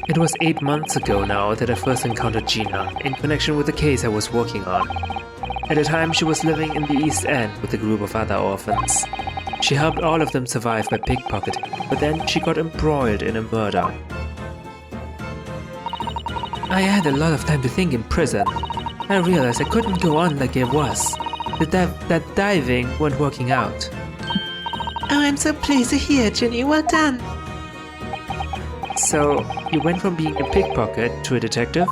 It was 8 months ago now that I first encountered Gina, in connection with the case I was working on. At the time, she was living in the East End with a group of other orphans. She helped all of them survive by pickpocketing, but then she got embroiled in a murder. I had a lot of time to think in prison. I realized I couldn't go on like I was. That diving wasn't working out. Oh, I'm so pleased to hear, Ginny. Well done. So, you went from being a pickpocket to a detective?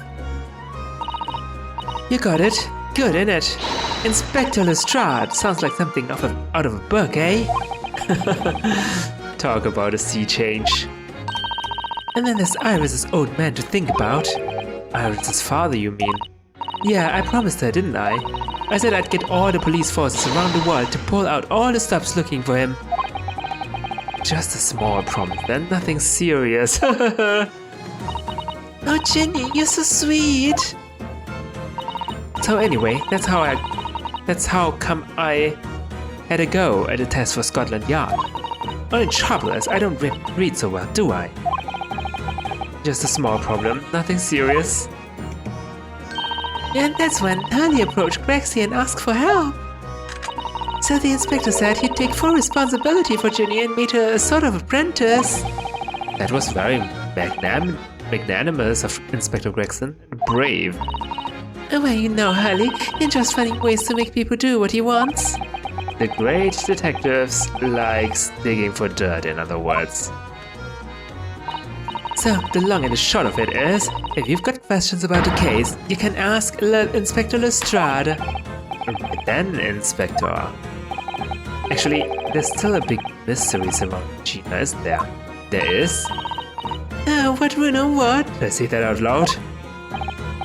You got it. Good, innit? Inspector Lestrade sounds like something out of a book, eh? Talk about a sea change. And then there's Iris's old man to think about. Iris's father, you mean? Yeah, I promised her, didn't I? I said I'd get all the police forces around the world to pull out all the stops looking for him. Just a small promise then, nothing serious. Oh, Ginny, you're so sweet. So anyway, that's how come I had a go at a test for Scotland Yard. Only trouble is I don't read so well, do I? Just a small problem, nothing serious. And that's when Hurley approached Grexy and asked for help. So the inspector said he'd take full responsibility for Ginny and made her a sort of apprentice. That was very magnanimous of Inspector Gregson. Brave. Oh, well, you know, Hurley, he just finding ways to make people do what he wants. The great detectives likes digging for dirt, in other words. So, the long and the short of it is, if you've got questions about the case, you can ask Inspector Lestrade. Then, Inspector. Actually, there's still a big mystery surrounding Gina, isn't there? There is? Oh, what, Bruno, what? Did I say that out loud?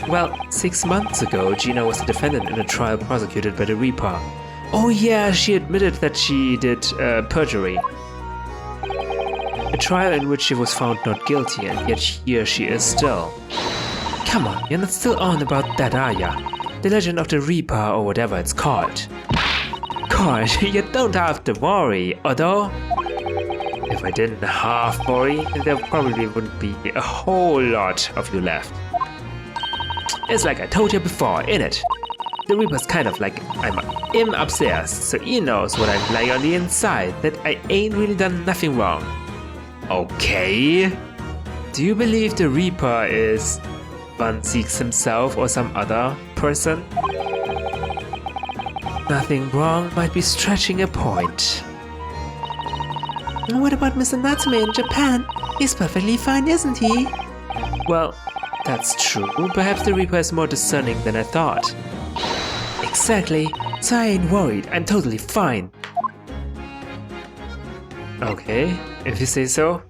Well, 6 months ago, Gina was a defendant in a trial prosecuted by the Reaper. Oh yeah, she admitted that she did perjury. A trial in which she was found not guilty, and yet here she is still. Come on, you're not still on about that, are ya? The Legend of the Reaper, or whatever it's called. Gosh, you don't have to worry, although... If I didn't half worry, there probably wouldn't be a whole lot of you left. It's like I told you before, innit? The Reaper's kind of like I'm him upstairs, so he knows what I'm like on the inside, that I ain't really done nothing wrong. Okay? Do you believe the Reaper is Van Seeks himself or some other person? Nothing wrong might be stretching a point. And what about Mr. Natsume in Japan? He's perfectly fine, isn't he? Well, that's true. Perhaps the Reaper is more discerning than I thought. Exactly. So I ain't worried. I'm totally fine. Okay, if you say so.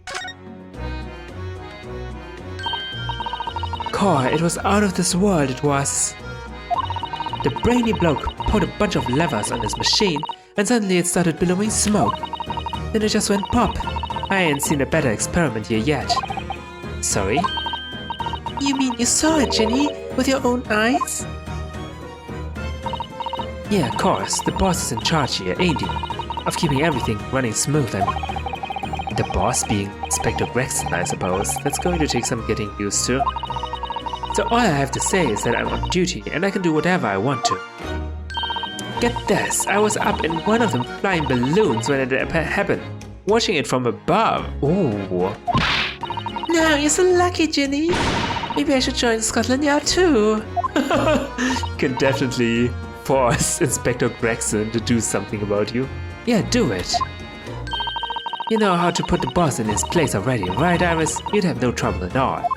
Core, it was out of this world, it was. The brainy bloke pulled a bunch of levers on his machine and suddenly it started billowing smoke. Then it just went pop. I ain't seen a better experiment here yet. Sorry? You mean you saw it, Ginny? With your own eyes? Yeah, of course. The boss is in charge here, ain't he? Of keeping everything running smooth and... The boss being Inspector Gregson, I suppose. That's going to take some getting used to. So all I have to say is that I'm on duty and I can do whatever I want to. Get this, I was up in one of them flying balloons when it happened, watching it from above. Ooh. No, you're so lucky, Ginny. Maybe I should join Scotland Yard too. Can definitely force Inspector Gregson to do something about you. Yeah, do it. You know how to put the boss in his place already, right, Iris? You'd have no trouble at all.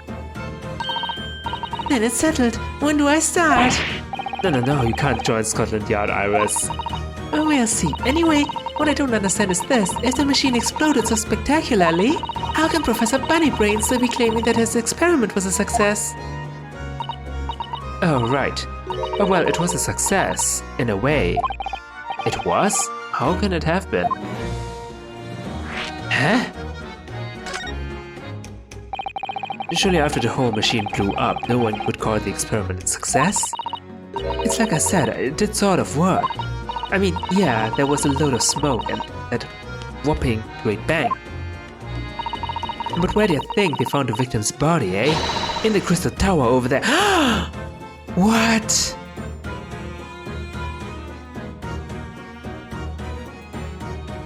Then it's settled. When do I start? No, you can't join Scotland Yard, Iris. Oh, we'll see. Anyway, what I don't understand is this. If the machine exploded so spectacularly, how can Professor Bunnybrain still be claiming that his experiment was a success? Oh, right. Oh, well, it was a success, in a way. It was? How can it have been? Huh? Surely after the whole machine blew up, no one would call the experiment a success? It's like I said, it did sort of work. I mean, yeah, there was a load of smoke and that whopping great bang. But where do you think they found the victim's body, eh? In the crystal tower over there. What?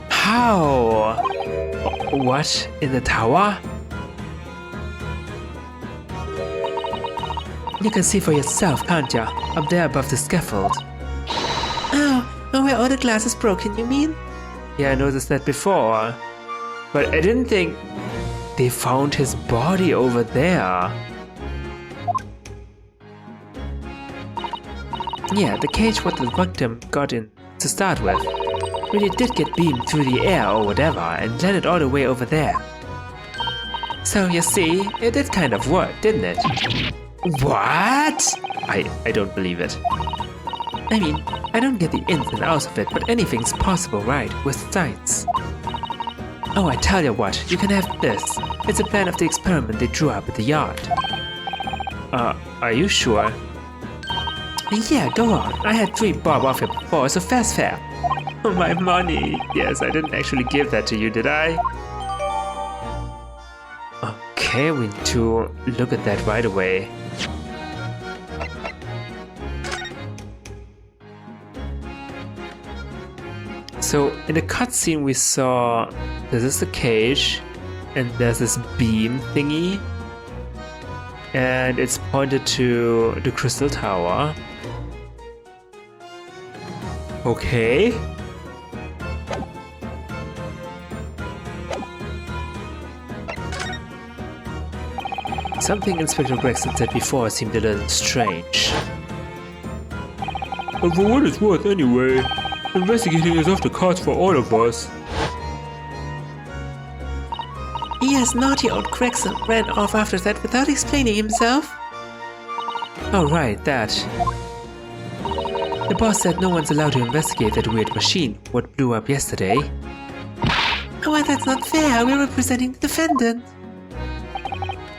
How? What? In the tower? You can see for yourself, can't ya? Up there above the scaffold. Oh, where all the glass is broken, you mean? Yeah, I noticed that before. But I didn't think they found his body over there. Yeah, the cage what the victim got in to start with. Really did get beamed through the air or whatever and landed all the way over there. So you see, it did kind of work, didn't it? What? I don't believe it. I mean, I don't get the ins and outs of it, but anything's possible, right? With science. Oh, I tell you what, you can have this. It's a plan of the experiment they drew up at the yard. Are you sure? Yeah, go on. I had 3 bob off it before, so fast fare. Oh, my money. Yes, I didn't actually give that to you, did I? Okay, we need to look at that right away. So, in the cutscene we saw this is the cage, and there's this beam thingy, and it's pointed to the crystal tower. Okay. Something Inspector Gregson said before seemed a little strange. But for what it's worth anyway, investigating is off the cards for all of us. Yes, naughty old Gregson ran off after that without explaining himself. Oh right, that. The boss said no one's allowed to investigate that weird machine, what blew up yesterday. Oh, well, that's not fair. We're representing the defendant.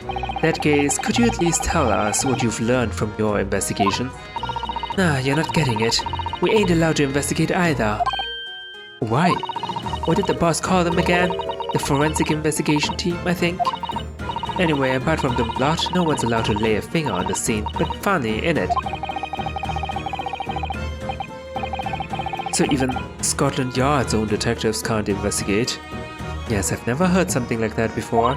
In that case, could you at least tell us what you've learned from your investigation? Nah, you're not getting it. We ain't allowed to investigate either. Why? What did the boss call them again? The forensic investigation team, I think? Anyway, apart from the plot, no one's allowed to lay a finger on the scene, but funny, innit? So even Scotland Yard's own detectives can't investigate? Yes, I've never heard something like that before.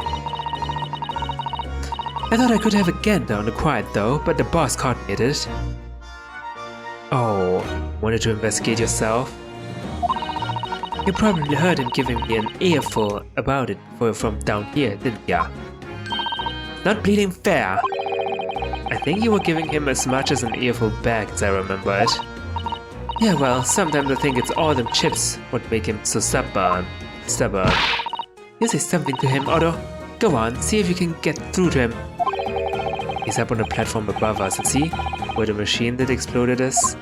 I thought I could have a gander on the quiet though, but the boss caught me at it. Oh, wanted to investigate yourself? You probably heard him giving me an earful about it from down here, didn't ya? Not bleeding fair. I think you were giving him as much as an earful back as I remember it. Yeah, well, sometimes I think it's all them chips what make him so stubborn. You say something to him, Otto. Go on, see if you can get through to him. He's up on the platform above us, see? Where the machine that exploded is.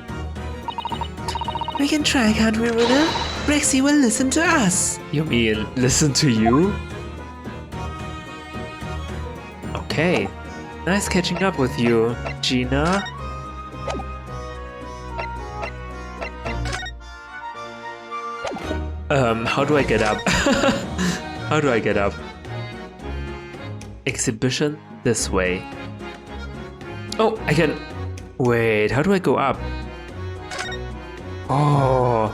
We can try, can't we, Runa? Rexy will listen to us. You mean listen to you? Okay. Nice catching up with you, Gina. How do I get up? How do I get up? Exhibition this way. Oh, I can... Wait, how do I go up? Oh.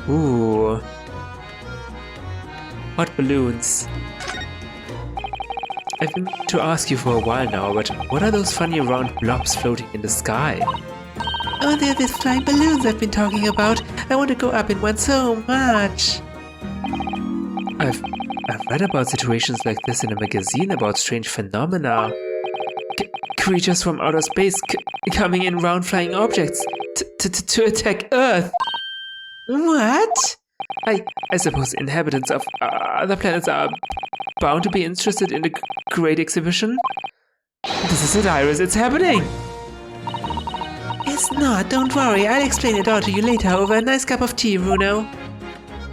Ooh. Hot balloons. I've been to ask you for a while now, but what are those funny round blobs floating in the sky? Oh, they're these flying balloons I've been talking about. I want to go up in one so much. I've read about situations like this in a magazine about strange phenomena. Creatures from outer space coming in round flying objects to attack Earth. What? I suppose inhabitants of other planets are bound to be interested in the Great Exhibition. This is it, Iris. It's happening. It's not. Don't worry. I'll explain it all to you later over a nice cup of tea, Runo.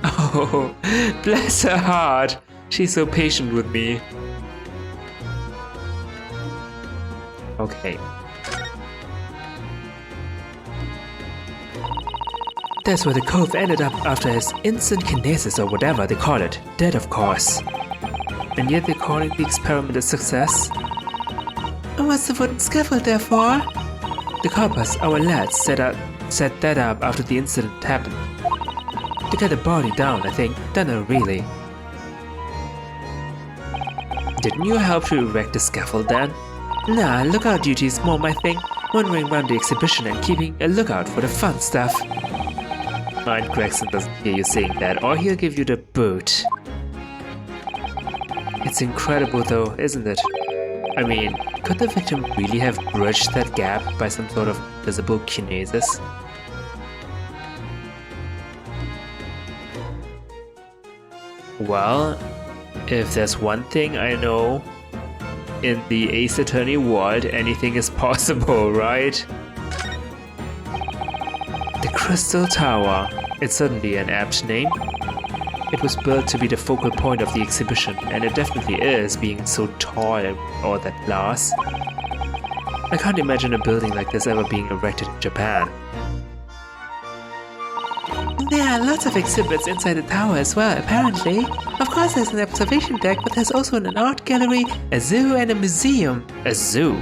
Oh, bless her heart. She's so patient with me. Okay. That's where the cove ended up after his instant kinesis or whatever they call it. Dead, of course. and yet they're calling the experiment a success. What's the wooden scaffold there for? The coppers, our lads, set that up after the incident happened. To get the body down, I think. Don't know really. Didn't you help to erect the scaffold then? Nah, lookout duty is more my thing. Wandering around the exhibition and keeping a lookout for the fun stuff. Mind Gregson doesn't hear you saying that, or he'll give you the boot. It's incredible though, isn't it? I mean, could the victim really have bridged that gap by some sort of visible kinesis? Well, if there's one thing I know, in the Ace Attorney world, anything is possible, right? The Crystal Tower. It's certainly an apt name. It was built to be the focal point of the exhibition, and it definitely is, being so tall and all that glass. I can't imagine a building like this ever being erected in Japan. There are lots of exhibits inside the tower as well, apparently. Of course there's an observation deck, but there's also an art gallery, a zoo and a museum. A zoo?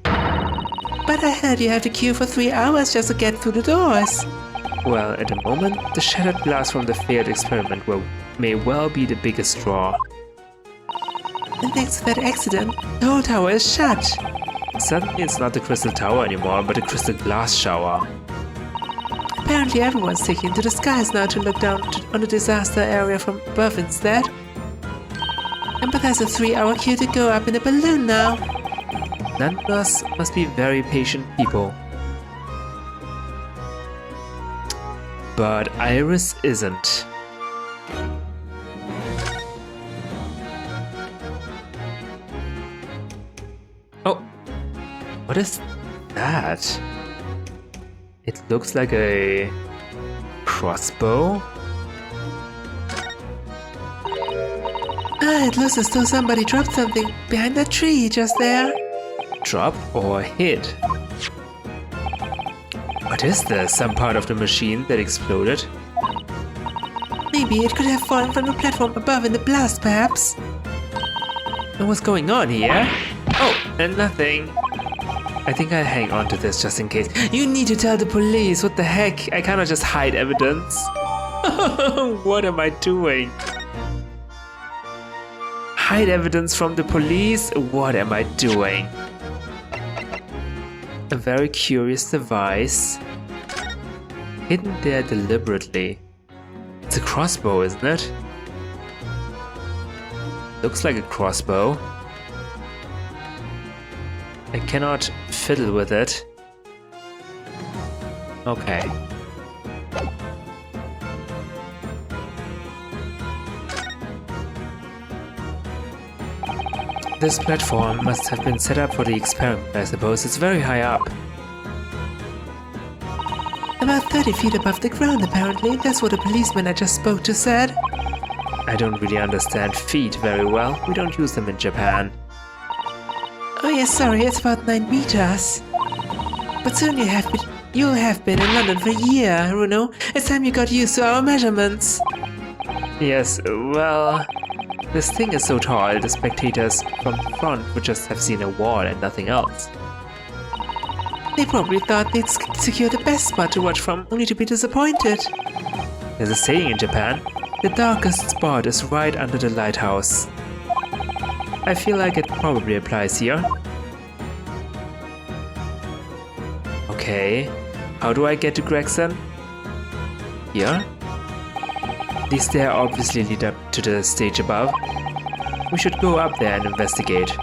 But I heard you have to queue for 3 hours just to get through the doors. Well, at the moment, the shattered glass from the failed experiment may well be the biggest draw. And thanks to that accident, the whole tower is shut. Suddenly it's not the Crystal Tower anymore, but the Crystal Glass Shower. Apparently everyone's taking to the skies now to look down on the disaster area from above instead. But there's a 3-hour queue to go up in a balloon now. None of us must be very patient people. But Iris isn't. Oh, what is that? It looks like a crossbow. It looks as though somebody dropped something behind that tree just there. Dropped or hid? What is this? Some part of the machine that exploded? Maybe it could have fallen from the platform above in the blast, perhaps. And what's going on here? Oh, and nothing. I think I'll hang on to this just in case. You need to tell the police. What the heck? I cannot just hide evidence. What am I doing? Hide evidence from the police? What am I doing? A very curious device. Hidden there deliberately. It's a crossbow, isn't it? Looks like a crossbow. I cannot fiddle with it. Okay. This platform must have been set up for the experiment, I suppose. It's very high up. About 30 feet above the ground, apparently. That's what a policeman I just spoke to said. I don't really understand feet very well. We don't use them in Japan. Oh yes, sorry, it's about 9 meters. But soon you'll have been in London for a year, Runo. It's time you got used to our measurements. Yes, well... This thing is so tall, the spectators from the front would just have seen a wall and nothing else. They probably thought they'd secure the best spot to watch from, only to be disappointed. There's a saying in Japan, the darkest spot is right under the lighthouse. I feel like it probably applies here. Okay, how do I get to Gregson? Here? These stairs obviously lead up to the stage above. We should go up there and investigate.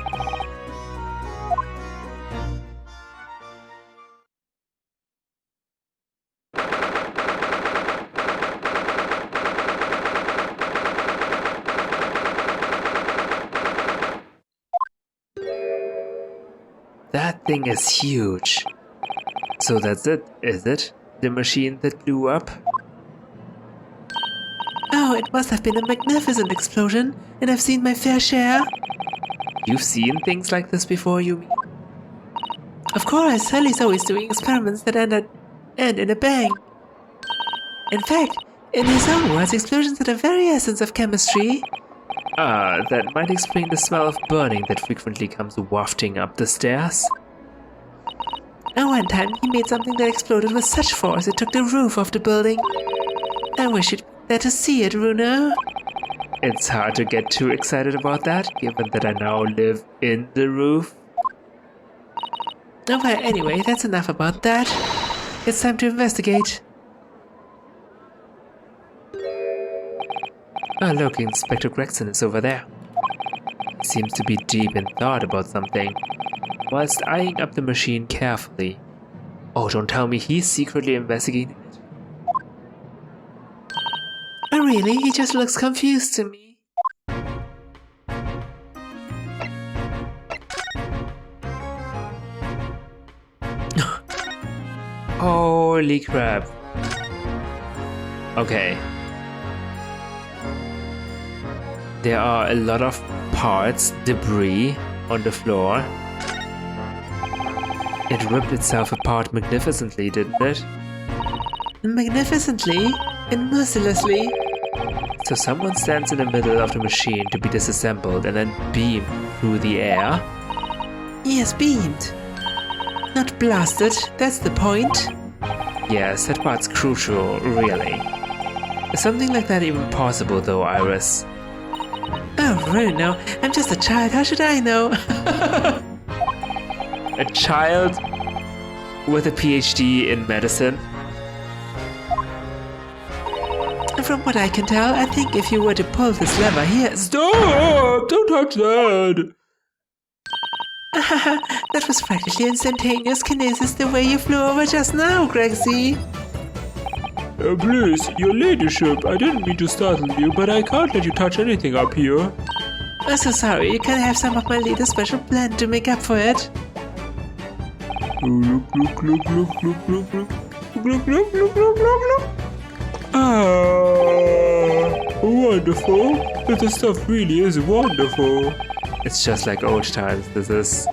That thing is huge. So that's it, is it? The machine that blew up? Oh, it must have been a magnificent explosion, and I've seen my fair share. You've seen things like this before, you mean? Of course, Hurley's always doing experiments that end in a bang. In fact, in his own words, explosions are the very essence of chemistry. Ah, that might explain the smell of burning that frequently comes wafting up the stairs. One time he made something that exploded with such force it took the roof off the building. I wish you'd be there to see it, Runo. It's hard to get too excited about that, given that I now live in the roof. Oh, well, anyway, that's enough about that. It's time to investigate. Oh, look, Inspector Gregson is over there. He seems to be deep in thought about something, whilst eyeing up the machine carefully. Oh, don't tell me he's secretly investigating it. Oh, really? He just looks confused to me. Holy crap. Okay. There are a lot of parts, debris, on the floor. It ripped itself apart magnificently, didn't it? Magnificently and mercilessly. So someone stands in the middle of the machine to be disassembled and then beamed through the air? Yes, beamed. Not blasted, that's the point. Yes, that part's crucial, really. Is something like that even possible though, Iris? Oh, Runo, I'm just a child, how should I know? A child with a PhD in medicine? From what I can tell, I think if you were to pull this lever here... Stop! Don't touch that! That was practically instantaneous kinesis the way you flew over just now, Gregsy. Please, your ladyship, I didn't mean to startle you, but I can't let you touch anything up here. I'm so sorry, you can have some of my latest special blend to make up for it. Look, look, look, look, look, look, look, look, look, look, look, look. Ah, wonderful. This stuff really is wonderful. It's just like old times, this is.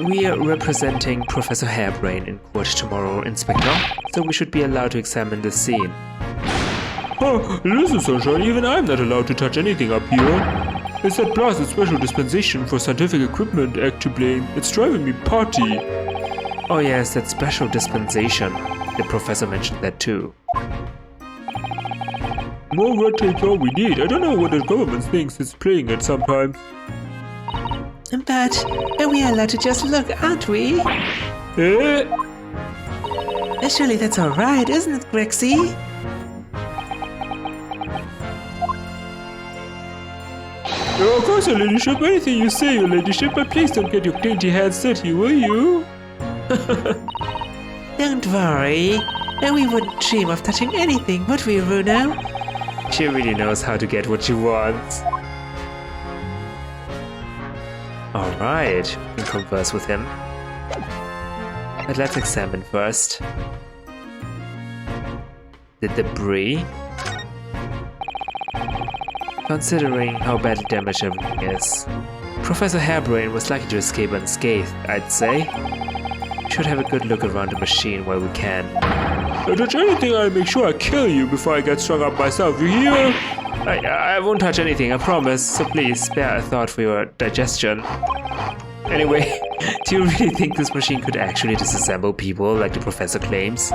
We are representing Professor Hairbrain in court tomorrow, Inspector, so we should be allowed to examine the scene. Oh, listen, Sunshine, even I'm not allowed to touch anything up here. It's that blasted Special Dispensation for Scientific Equipment Act to blame. It's driving me potty. Oh yes, that Special Dispensation. The professor mentioned that too. More red tape's all we need. I don't know what the government thinks it's playing at sometimes. But we are allowed to just look, aren't we? Eh? Surely that's alright, isn't it, Gregsy? Of course, your ladyship. Anything you say, your ladyship, but please don't get your dainty hands dirty, will you? Don't worry. We wouldn't dream of touching anything, would we, Runo? She really knows how to get what she wants. Alright, we can converse with him. But let's examine first. The debris. Considering how badly damaged everything is, Professor Hairbrain was lucky to escape unscathed, I'd say. We should have a good look around the machine while we can. Don't touch anything, I'll make sure I kill you before I get strung up myself, you hear? I won't touch anything, I promise, so please spare a thought for your digestion. Anyway, do you really think this machine could actually disassemble people like the professor claims?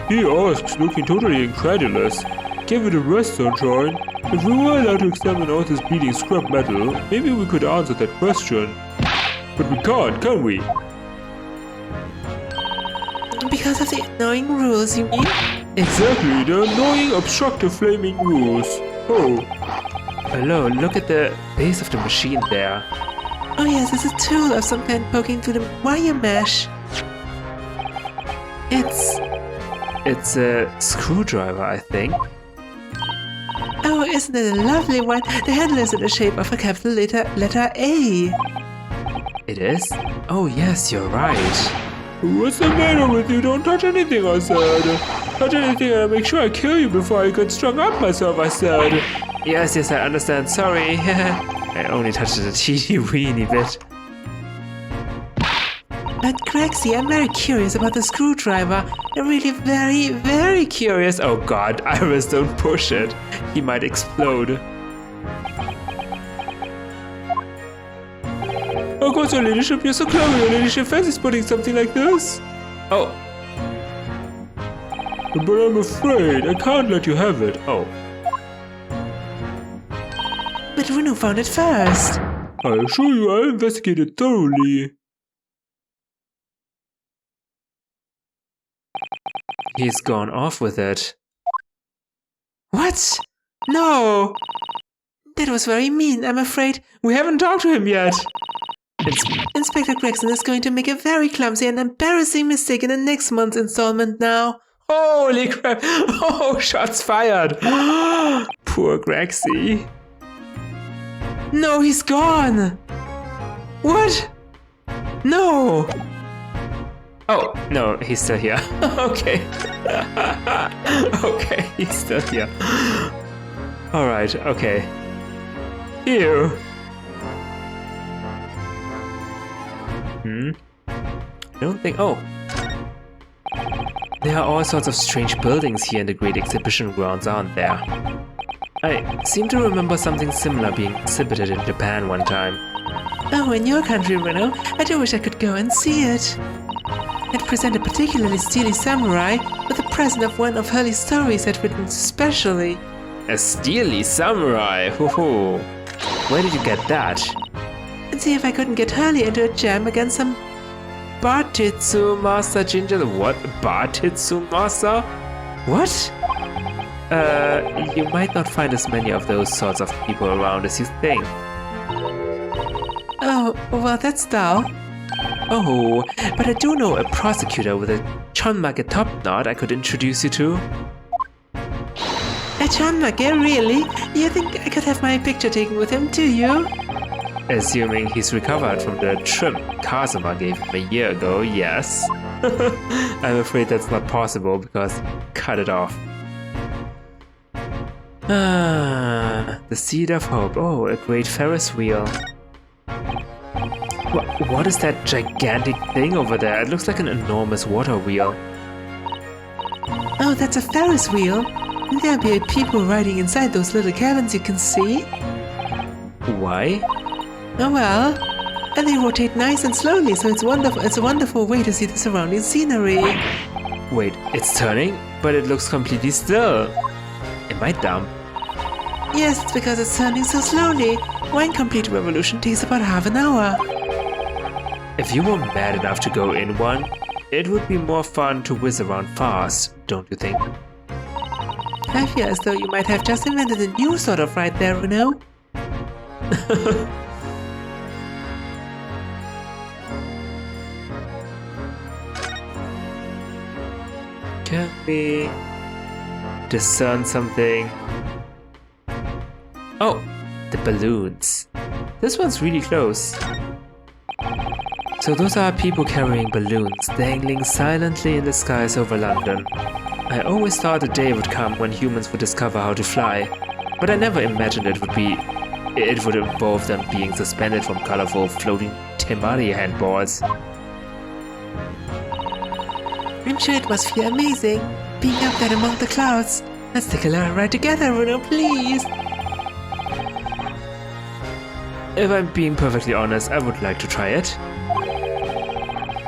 He asks, looking totally incredulous. Give it a rest, Sunshine. If we were allowed to examine all this bleeding scrap metal, maybe we could answer that question. But we can't, can we? Because of the annoying rules, you mean? Exactly, the annoying, obstructive, flaming rules. Oh. Hello, look at the base of the machine there. Oh yes, there's a tool of some kind poking through the wire mesh. It's a screwdriver, I think. Oh, isn't it a lovely one? The handle is in the shape of a capital letter A. It is? Oh yes, you're right. What's the matter with you? Don't touch anything, I said. Touch anything and I'll make sure I kill you before I get strung up myself, I said. Yes, I understand. Sorry. I only touched it a teeny weeny bit. But Grexy, I'm very curious about the screwdriver. I'm really very, very curious. Oh god, Iris, don't push it. He might explode. Oh god, your ladyship, you're so clever. Your ladyship fancies putting something like this. Oh. But I'm afraid I can't let you have it. Oh. But Runo found it first. I assure you I investigated thoroughly. He's gone off with it. What? No! That was very mean, I'm afraid. We haven't talked to him yet. Inspector Gregson is going to make a very clumsy and embarrassing mistake in the next month's installment now. Holy crap! Oh, shots fired! Poor Grexy. No, he's gone! What? No! Oh, no, he's still here. Okay. Okay, he's still here. Alright, okay. Ew. I don't think... Oh. There are all sorts of strange buildings here in the Great Exhibition grounds, aren't there? I seem to remember something similar being exhibited in Japan one time. Oh, in your country, Reno. I do wish I could go and see it. It presented a particularly steely samurai with the present of one of Hurley's stories I'd written specially. A steely samurai? Hoo-hoo. Where did you get that? And see if I couldn't get Hurley into a jam against some Bartitsu Master Ginger. What? Bartitsu Master? What? You might not find as many of those sorts of people around as you think. Oh, well, that's dull. Oh, but I do know a prosecutor with a chonmage top knot I could introduce you to. A chonmage, really? You think I could have my picture taken with him, do you? Assuming he's recovered from the trim Kazuma gave him a year ago, yes. I'm afraid that's not possible because cut it off. Ah, the Seed of Hope. Oh, a great Ferris wheel. What is that gigantic thing over there? It looks like an enormous water wheel. Oh, that's a Ferris wheel. There'll be people riding inside those little cabins you can see. Why? Oh well, and they rotate nice and slowly, so it's wonderful. It's a wonderful way to see the surrounding scenery. Wait, it's turning, but it looks completely still. Am I dumb? Yes, it's because it's turning so slowly. One complete revolution takes about half an hour. If you were mad enough to go in one, it would be more fun to whiz around fast, don't you think? I feel as though you might have just invented a new sort of ride there, Runo. Can we discern something? Oh, the balloons. This one's really close. So those are people carrying balloons, dangling silently in the skies over London. I always thought a day would come when humans would discover how to fly, but I never imagined it would involve them being suspended from colorful floating temari handboards. I'm sure it must feel amazing, being up there among the clouds. Let's take a little ride together, Runo, please. If I'm being perfectly honest, I would like to try it.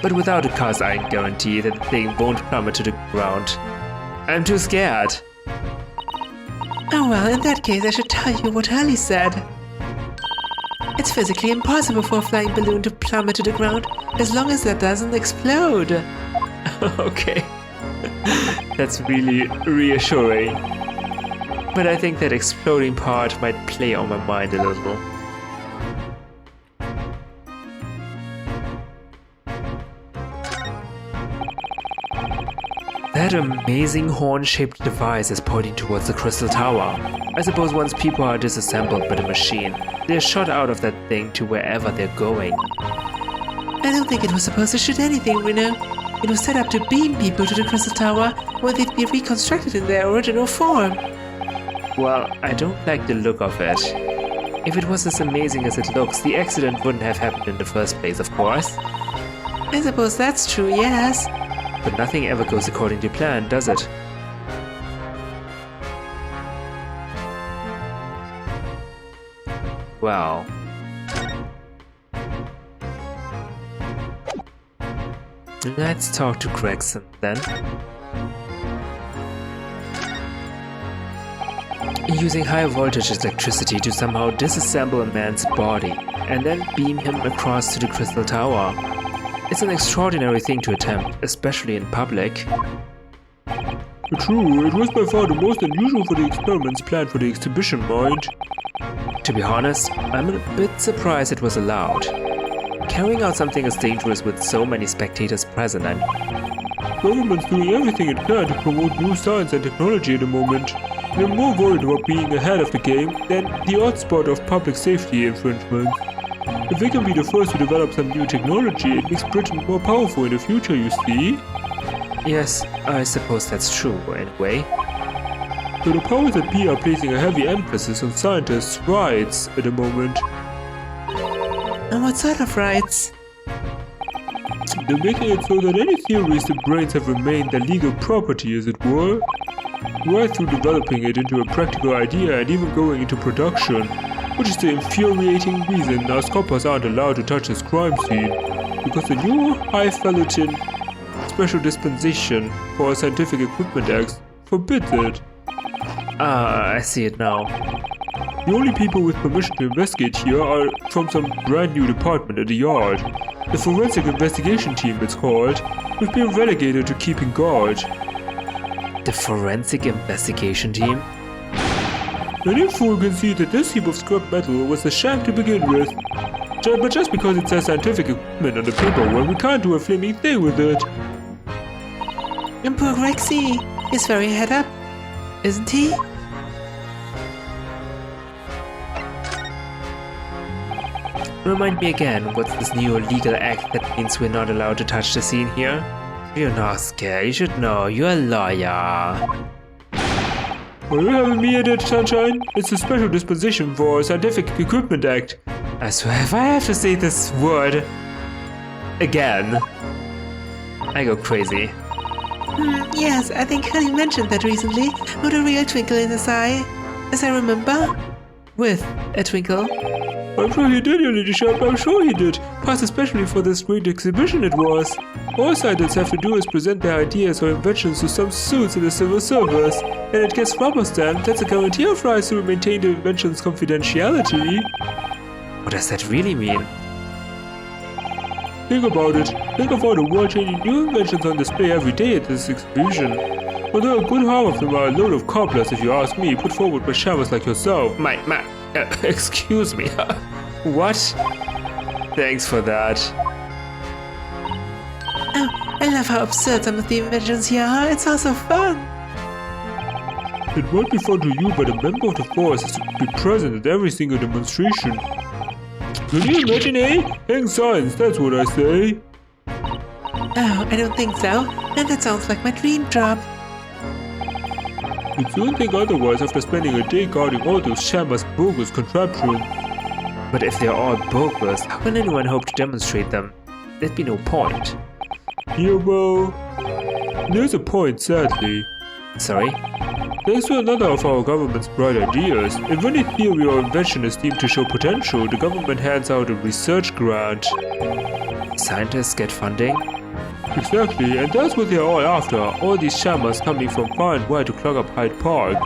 But without a cast iron guarantee that the thing won't plummet to the ground. I'm too scared. Oh well, in that case I should tell you what Hurley said. It's physically impossible for a flying balloon to plummet to the ground as long as that doesn't explode. Okay. That's really reassuring. But I think that exploding part might play on my mind a little. That amazing horn-shaped device is pointing towards the Crystal Tower. I suppose once people are disassembled by the machine, they're shot out of that thing to wherever they're going. I don't think it was supposed to shoot anything, Runo. It was set up to beam people to the Crystal Tower, where they'd be reconstructed in their original form. Well, I don't like the look of it. If it was as amazing as it looks, the accident wouldn't have happened in the first place, of course. I suppose that's true, yes. But nothing ever goes according to plan, does it? Well... let's talk to Gregson then. Using high voltage electricity to somehow disassemble a man's body and then beam him across to the Crystal Tower. It's an extraordinary thing to attempt, especially in public. True, it was by far the most unusual for the experiments planned for the exhibition, mind. To be honest, I'm a bit surprised it was allowed. Carrying out something as dangerous with so many spectators present, Government's doing everything it can to promote new science and technology at the moment. They're more worried about being ahead of the game than the odd spot of public safety infringements. If they can be the first to develop some new technology, it makes Britain more powerful in the future, you see? Yes, I suppose that's true, in a way. So the powers that be are placing a heavy emphasis on scientists' rights at the moment. And what sort of rights? They're making it so that any theories the brains have remained their legal property, as it were. Right through developing it into a practical idea and even going into production, which is the infuriating reason our coppers aren't allowed to touch this crime scene, because the new highfalutin Special Dispensation for Scientific Equipment Act forbids it. Ah, I see it now. The only people with permission to investigate here are from some brand new department at the yard. The Forensic Investigation Team, it's called. We've been relegated to keeping guard. The Forensic Investigation Team? Any fool can see that this heap of scrap metal was a sham to begin with. But just because it says scientific equipment on the paper, well, we can't do a flaming thing with it. And poor Rexy is very head up, isn't he? Remind me again, what's this new legal act that means we're not allowed to touch the scene here? Ryunosuke, you should know, you're a lawyer. Are you having me at it, Sunshine? It's a special dispensation for Scientific Equipment Act. I swear, if I have to say this word again, I go crazy. Yes, I think Honey mentioned that recently, with a real twinkle in his eye, as I remember. With a twinkle. I'm sure he did, your ladyship, I'm sure he did. Plus, especially for this great exhibition it was. All scientists have to do is present their ideas or inventions to some suits in the civil service, and it gets rubber stamped. That's a guarantee of rights to maintain the invention's confidentiality. What does that really mean? Think about it. Think of all the world-changing new inventions on display every day at this exhibition. Although a good half of them are a load of cobblers, if you ask me, put forward by shammers like yourself. Excuse me. What? Thanks for that. Oh, I love how absurd some of the inventions here are. It's all so fun. It won't be fun to you, but a member of the force has to be present at every single demonstration. Can you imagine, eh? Hang science, that's what I say. Oh, I don't think so. And that sounds like my dream job. You'd soon think otherwise after spending a day guarding all those shammers bogus contraptions. But if they're all bogus, how can anyone hope to demonstrate them? There'd be no point. Yeah, well, there's a point, sadly. Sorry? Thanks to another of our government's bright ideas, if any theory or invention is deemed to show potential, the government hands out a research grant. Scientists get funding? Exactly, and that's what they're all after, all these shammers coming from far and wide to clog up Hyde Park.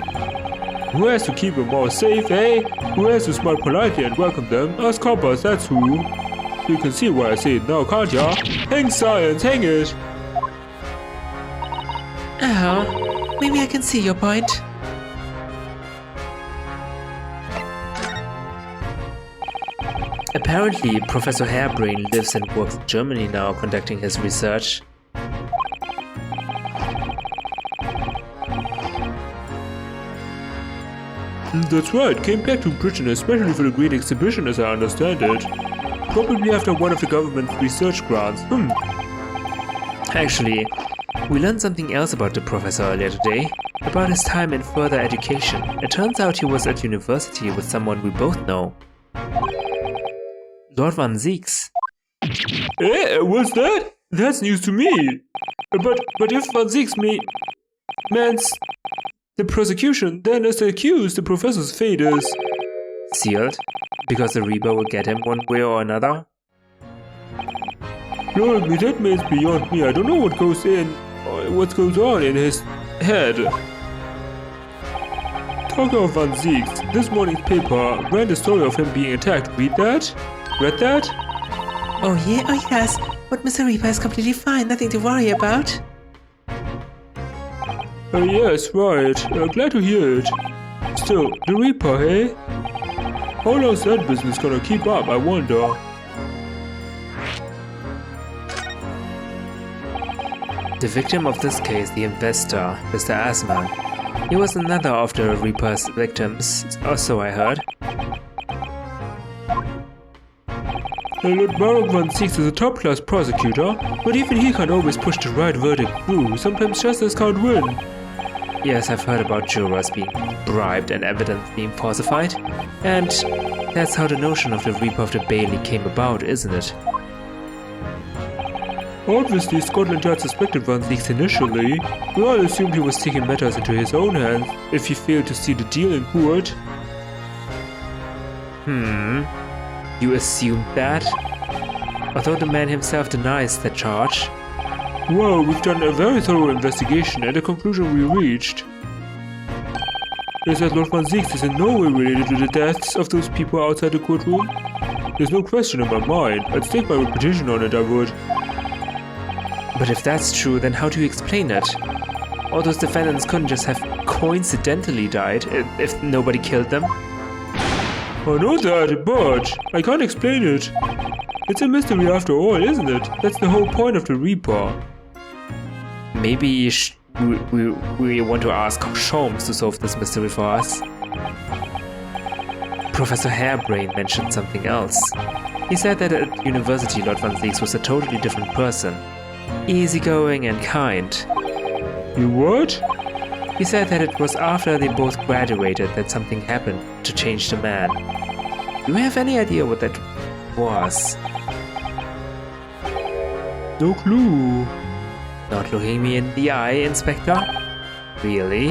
Who has to keep them all safe, eh? Who has to smile politely and welcome them? Us coppers, that's who. You can see why I say it now, can't ya? Hang science, hang it! Oh, maybe I can see your point. Apparently, Professor Hairbrain lives and works in Germany now, conducting his research. That's right, came back to Britain especially for the Great Exhibition as I understand it. Probably after one of the government's research grants. Actually, we learned something else about the professor earlier today, about his time in further education. It turns out he was at university with someone we both know. Lord Van Zieks. Eh, what's that? That's news to me. But if Van Zieks means the prosecution, then as the accused, the professor's fate is Sealed? Because the Reaper will get him one way or another? Blimey, that man's beyond me. I don't know what goes on in his head. Talking of Van Zieks, this morning's paper ran the story of him being attacked. Read that? Read that? Oh yeah, oh yes. But Mr. Reaper is completely fine, nothing to worry about. Yes, right. Glad to hear it. Still, the Reaper, eh? How long's that business gonna keep up, I wonder? The victim of this case, the investor, Mr. Asman. He was another of the Reaper's victims, or so I heard. Lord Baron Van Zieks is a top-class prosecutor, but even he can't always push the right verdict through. Sometimes justice can't win. Yes, I've heard about jurors being bribed and evidence being falsified. And that's how the notion of the Reaper of the Bailey came about, isn't it? Obviously, Scotland Yard suspected Van Zieks initially. We all assumed he was taking matters into his own hands if he failed to see the deal in court. You assumed that? Although the man himself denies that charge. Well, we've done a very thorough investigation, and the conclusion we reached is that Lord Van Zieks is in no way related to the deaths of those people outside the courtroom. There's no question in my mind. I'd stake my reputation on it, I would. But if that's true, then how do you explain it? All those defendants couldn't just have coincidentally died if nobody killed them. I know that, but I can't explain it. It's a mystery after all, isn't it? That's the whole point of the Reaper. Maybe we want to ask Sholmes to solve this mystery for us. Professor Hairbrain mentioned something else. He said that at university Lord Van Zieks was a totally different person. Easygoing and kind. You what? He said that it was after they both graduated that something happened to change the man. Do you have any idea what that was? No clue. Not looking me in the eye, Inspector? Really?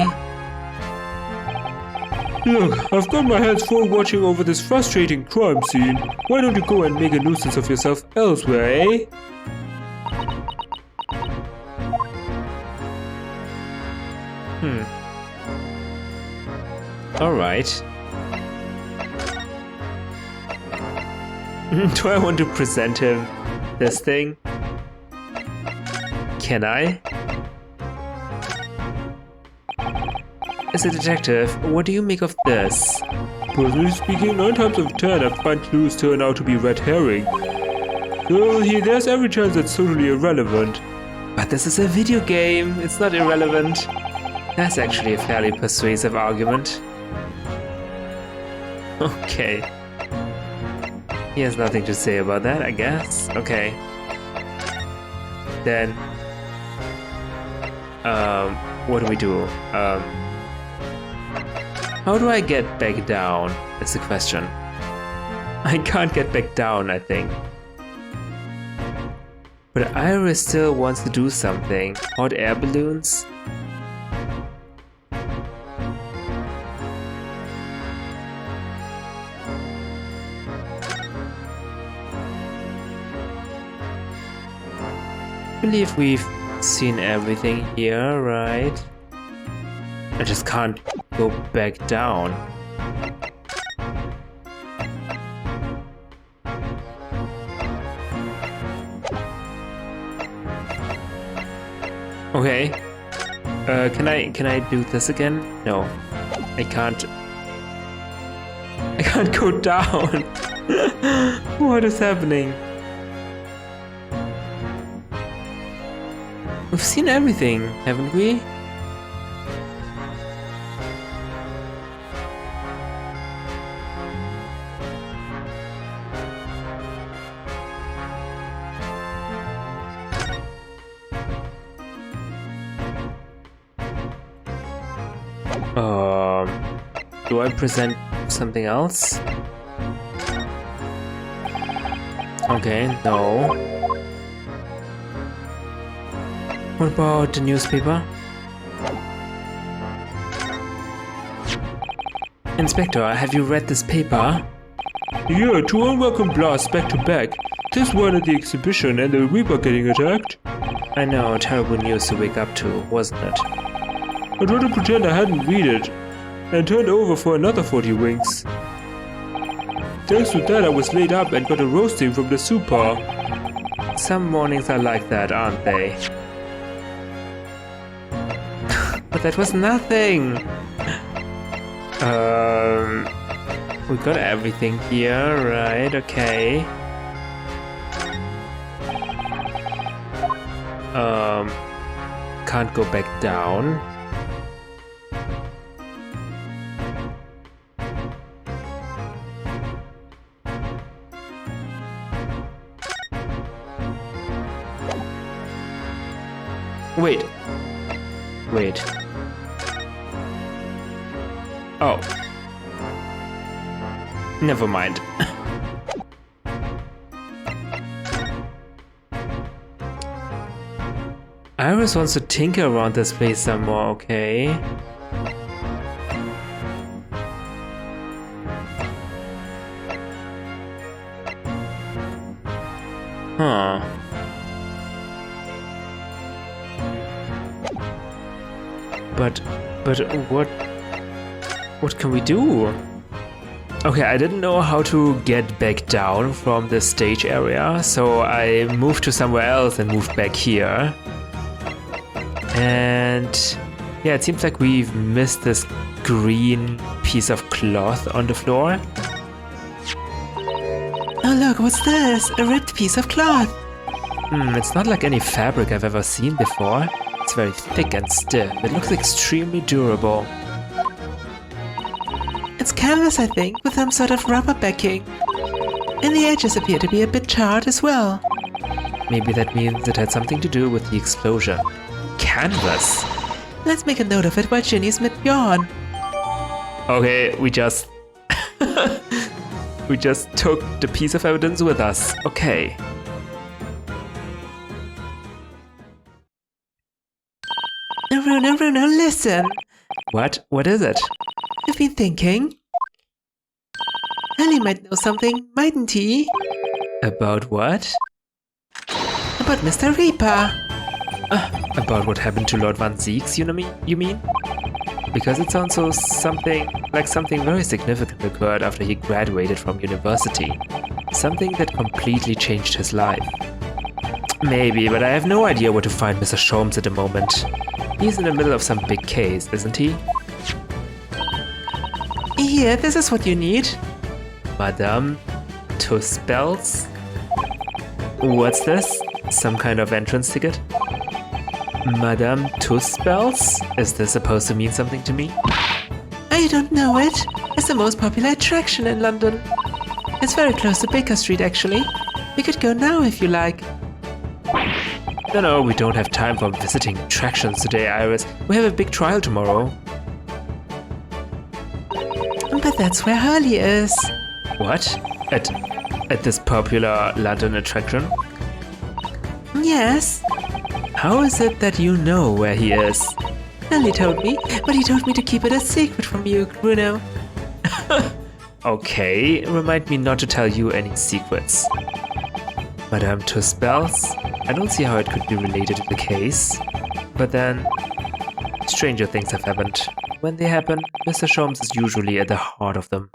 Look, I've got my hands full watching over this frustrating crime scene. Why don't you go and make a nuisance of yourself elsewhere, eh? Alright. Do I want to present him this thing? Can I? As a detective, what do you make of this? Personally speaking, 9 times out of 10 I find clues turn out to be red herring. So there's every chance that's totally irrelevant. But this is a video game, it's not irrelevant. That's actually a fairly persuasive argument. Okay. He has nothing to say about that, I guess. Okay. Then... what do we do? How do I get back down? That's the question. I can't get back down, I think. But Iris still wants to do something. Hot air balloons? I believe we've seen everything here, right? I just can't go back down. Okay. Can I do this again? No. I can't. I can't go down. What is happening? We've seen everything, haven't we? Do I present something else? Okay, no. What about the newspaper? Inspector, have you read this paper? Yeah, two unwelcome blasts back to back. This one at the exhibition and the Reaper getting attacked. I know, terrible news to wake up to, wasn't it? I'd rather pretend I hadn't read it and turned over for another 40 winks. Thanks to that I was laid up and got a roasting from the super. Some mornings are like that, aren't they? But that was nothing! We got everything here, right? Okay. Can't go back down. Wait. Oh. Never mind. Iris wants to tinker around this place some more, okay? Huh. But what can we do? Okay, I didn't know how to get back down from the stage area, so I moved to somewhere else and moved back here. And yeah, it seems like we've missed this green piece of cloth on the floor. Oh look, what's this? A ripped piece of cloth. It's not like any fabric I've ever seen before. It's very thick and stiff. It looks extremely durable. It's canvas, I think, with some sort of rubber backing. And the edges appear to be a bit charred as well. Maybe that means it had something to do with the explosion. Canvas! Let's make a note of it while Ginny's mid-yawn. Okay, we just... we just took the piece of evidence with us. Okay. Runo, listen! What? What is it? I've been thinking. Ellie might know something, mightn't he? About what? About Mr. Reaper. About what happened to Lord Van Zieks, you mean? Because it sounds something very significant occurred after he graduated from university. Something that completely changed his life. Maybe, but I have no idea where to find Mr. Sholmes at the moment. He's in the middle of some big case, isn't he? Here, this is what you need. Madame Tussbells? What's this? Some kind of entrance ticket? Madame Tussbells? Is this supposed to mean something to me? I don't know it. It's the most popular attraction in London. It's very close to Baker Street, actually. We could go now if you like. No, we don't have time for visiting attractions today, Iris. We have a big trial tomorrow. But that's where Hurley is. What? At this popular London attraction? Yes. How is it that you know where he is? Hurley told me, but he told me to keep it a secret from you, Bruno. Okay, remind me not to tell you any secrets. Madame Tussbells? I don't see how it could be related to the case. But then, stranger things have happened. When they happen, Mr. Sholmes is usually at the heart of them.